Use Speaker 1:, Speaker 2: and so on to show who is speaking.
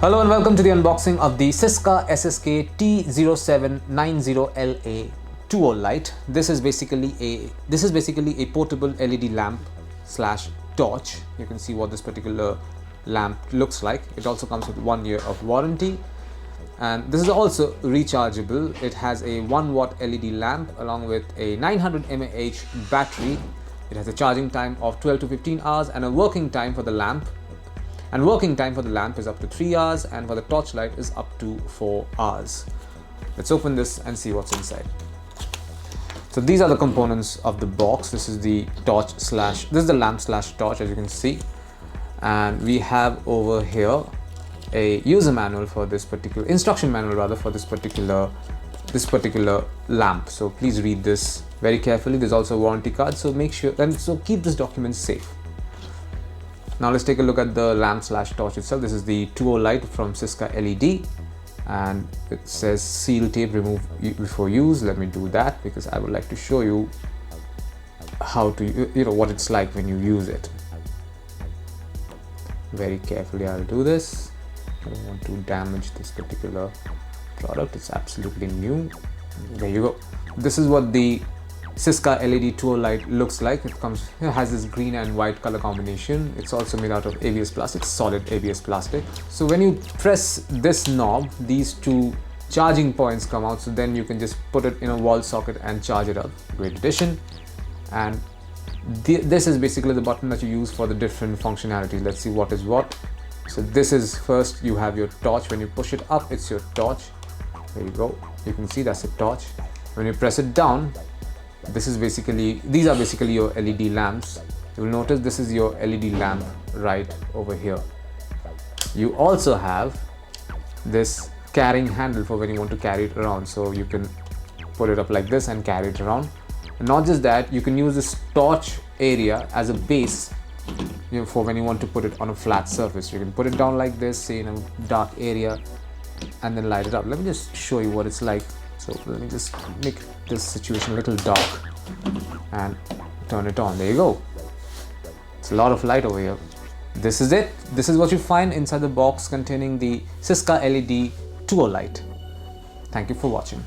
Speaker 1: Hello and welcome to the unboxing of the Syska SSK T0790LA Tuo Light. This is basically a portable LED lamp slash torch. You can see what this particular lamp looks like. It also comes with 1 year of warranty, and this is also rechargeable. It has a 1 watt LED lamp along with a 900 mAh battery. It has a charging time of 12 to 15 hours and a working time for the lamp. And working time for the lamp is up to 3 hours, and for the torchlight is up to 4 hours. Let's open this and see what's inside. So these are the components of the box. This is the lamp slash torch, as you can see. And we have over here a user manual for this particular, instruction manual rather, for this particular lamp. So please read this very carefully. There's also a warranty card, so make sure, and so keep this document safe. Now let's take a look at the lamp slash torch itself. This is the Tuo Light from Syska LED, and it says seal tape, remove before use. Let me do that because I would like to show you how to, what it's like when you use it. Very carefully I'll do this. I don't want to damage this particular product. It's absolutely new. There you go. This is what the Syska LED Tuo Light looks like. It has this green and white color combination. It's also made out of ABS plastic, solid ABS plastic. So when you press this knob, these two charging points come out, so then you can just put it in a wall socket and charge it up. Great addition. And this is basically the button that you use for the different functionalities. Let's see what is what. So this is, first you have your torch. When you push it up, it's your torch. There you go. You can see that's a torch. When you press it down, these are basically your LED lamps. You will notice this is your LED lamp right over here. You also have this carrying handle for when you want to carry it around. So you can put it up like this and carry it around. And not just that, you can use this torch area as a base, for when you want to put it on a flat surface. You can put it down like this, say in a dark area, and then light it up. Let me just show you what it's like. So let me just make this situation a little dark and turn it on. There you go. It's a lot of light over here. This is it. This is what you find inside the box containing the Syska LED Tuo Light. Thank you for watching.